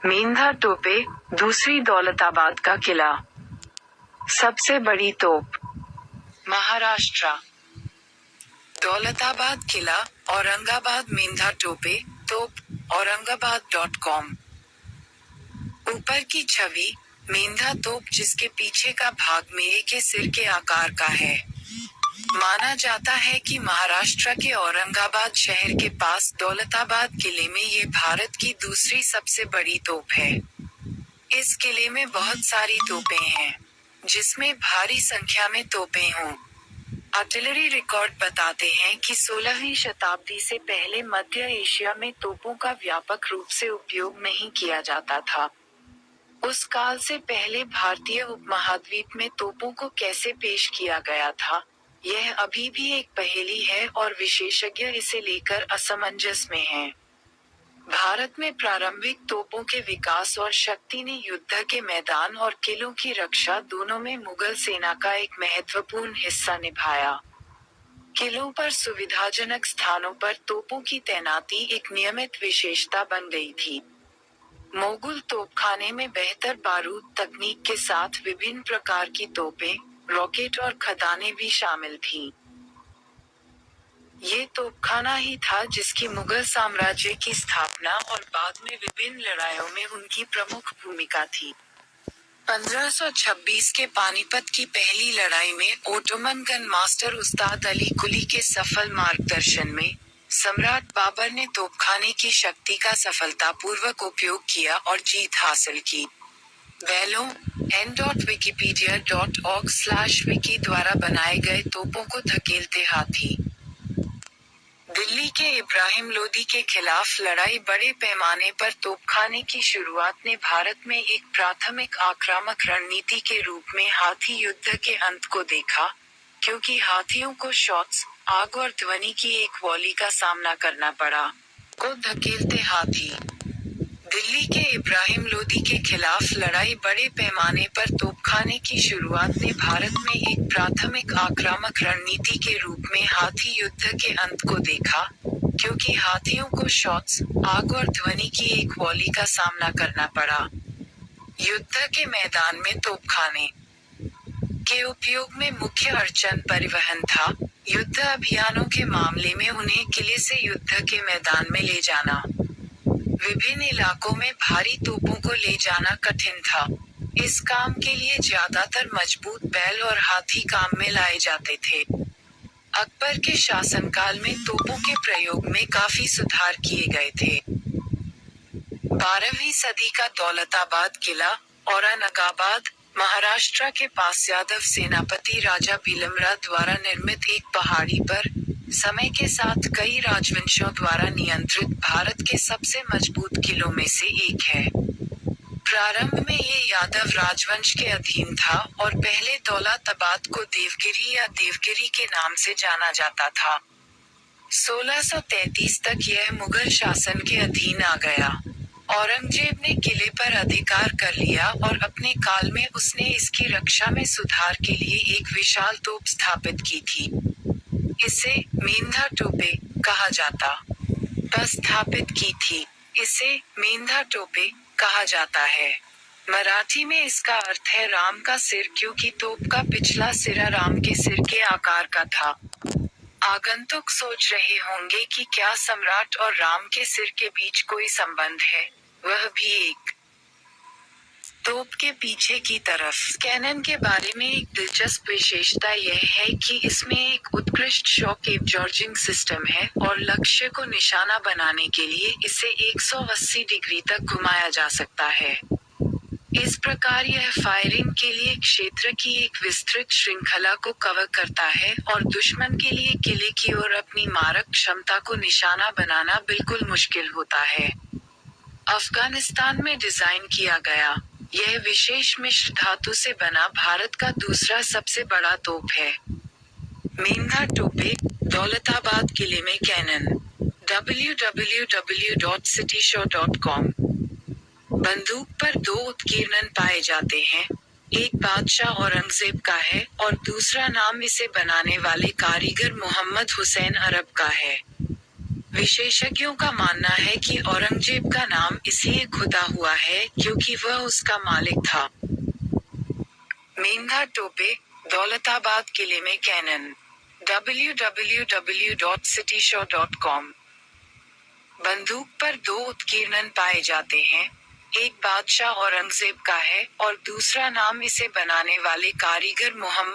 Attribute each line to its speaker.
Speaker 1: मेंधा टोपे, दूसरी दौलताबाद का किला। सबसे बड़ी तोप। महाराष्ट्र। दौलताबाद किला, औरंगाबाद। मेंधा टोपे, तोप, औरंगाबाद.com। ऊपर की छवि, मेंधा तोप जिसके पीछे का भाग मेरे के सिर के आकार का है। माना जाता है कि महाराष्ट्र के औरंगाबाद शहर के पास दौलताबाद किले में ये भारत की दूसरी सबसे बड़ी तोप है। इस किले में बहुत सारी तोपें हैं, जिसमें भारी संख्या में तोपें हों। आर्टिलरी रिकॉर्ड बताते हैं कि 16वीं शताब्दी से पहले मध्य एशिया में तोपों का व्यापक रूप से उपयोग नहीं किया जाता था। उस काल से पहले भारतीय उपमहाद्वीप में तोपों को कैसे पेश किया गया था, यह अभी भी एक पहेली है और विशेषज्ञ इसे लेकर असमंजस में हैं। भारत में प्रारंभिक तोपों के विकास और शक्ति ने युद्ध के मैदान और किलों की रक्षा दोनों में मुगल सेना का एक महत्वपूर्ण हिस्सा निभाया। किलों पर सुविधाजनक स्थानों पर तोपों की तैनाती एक नियमित विशेषता बन गई थी। मोगल तोपखाने में बेहतर बारूद तकनीक के साथ विभिन्न प्रकार की तोपें, रॉकेट और खदानें भी शामिल थीं। ये तोपखाना ही था जिसकी मुगल साम्राज्य की स्थापना और बाद में विभिन्न लड़ाइयों में उनकी प्रमुख भूमिका थी। 1526 के पानीपत की पहली लड़ाई में ओटोमन गन मास्टर उस्ताद अली कुली के सफल मार्गदर्शन में सम्राट बाबर ने तोपखाने की शक्ति का सफलतापूर्वक उपयोग किया और जीत हासिल की। वैलों n.wikipedia.org/wiki द्वारा बनाए गए तोपों को धकेलते हाथी। दिल्ली के इब्राहिम लोदी के खिलाफ लड़ाई बड़े पैमाने पर तोपखाने की शुरुआत ने भारत में एक प्राथमिक आक्रामक रणनीति के रूप में हाथी युद्ध के अंत को देखा, क्योंकि हाथियों को शॉट्स, आग और ध्वनि की एक वॉली का सामना करना पड़ा। को धकेलते हाथी। दिल्ली के इब्राहिम लोदी के खिलाफ लड़ाई बड़े पैमाने पर तोपखाने की शुरुआत ने भारत में एक प्राथमिक आक्रामक रणनीति के रूप में हाथी युद्ध के अंत को देखा, क्योंकि हाथियों को शॉट्स, आग और ध्वनि की एक वॉली का सामना करना पड़ा। युद्ध के मैदान में तोपखाने के उपयोग में मुख्य अड़चन परिवहन था। युद्ध अभियानों के मामले में उन्हें किले से युद्ध के मैदान में ले जाना, विभिन्न इलाकों में भारी तोपों को ले जाना कठिन था। इस काम के लिए ज्यादातर मजबूत बैल और हाथी काम में लाए जाते थे। अकबर के शासनकाल में तोपों के प्रयोग में काफी सुधार किए गए थे। 12वीं सदी का दौलताबाद किला, औरंगाबाद, महाराष्ट्र के पास यादव सेनापति राजा भीलमरा द्वारा निर्मित एक पहाड़ी पर, समय के साथ कई राजवंशों द्वारा नियंत्रित भारत के सबसे मजबूत किलों में से एक है। प्रारंभ में ये यादव राजवंश के अधीन था और पहले दौलताबाद को देवगिरी या देवगिरी के नाम से जाना जाता था। 1633 तक यह मुगल शासन के अधीन आ गया। औरंगजेब ने किले पर अधिकार कर लिया और अपने काल में उसने इसकी रक्षा में सुधार के लिए एक विशाल तोप स्थापित की थी। इसे मेंधा टोपे कहा जाता। स्थापित की थी। इसे मेंधा टोपे कहा जाता है। मराठी में इसका अर्थ है राम का सिर, क्योंकि तोप का पिछला सिरा राम के सिर के आकार का था। आगंतुक सोच रहे होंगे कि क्या सम्राट और राम के सिर के बीच कोई संबंध है, वह भी एक तोप के पीछे की तरफ। कैनन के बारे में एक दिलचस्प विशेषता यह है कि इसमें एक उत्कृष्ट शॉक एब्जॉर्बिंग सिस्टम है और लक्ष्य को निशाना बनाने के लिए इसे 180 डिग्री तक घुमाया जा सकता है। इस प्रकार यह फायरिंग के लिए क्षेत्र की एक विस्तृत श्रृंखला को कवर करता है और दुश्मन के लिए किले की ओर अपनी मारक क्षमता को निशाना बनाना बिल्कुल मुश्किल होता है। अफगानिस्तान में डिजाइन किया गया, यह विशेष मिश्र धातु से बना भारत का दूसरा सबसे बड़ा तोप है। मेंधा टोपे, दौलताबाद किले में कैनन। www.cityshow.com। बंदूक पर 2 उत्कीर्णन पाए जाते हैं, एक बादशाह औरंगजेब का है और दूसरा नाम इसे बनाने वाले कारीगर मोहम्मद हुसैन अरब का है। विशेषज्ञों का मानना है कि औरंगजेब का नाम इसलिए खुदा हुआ है क्योंकि वह उसका मालिक था। मेंढा टोपे, दौलताबाद किले में कैनन। www.cityshow.com। बंदूक पर दो उत्कीर्णन पाए जाते हैं, एक बादशाह औरंगजेब का है और दूसरा नाम इसे बनाने वाले कारीगर मोहम्मद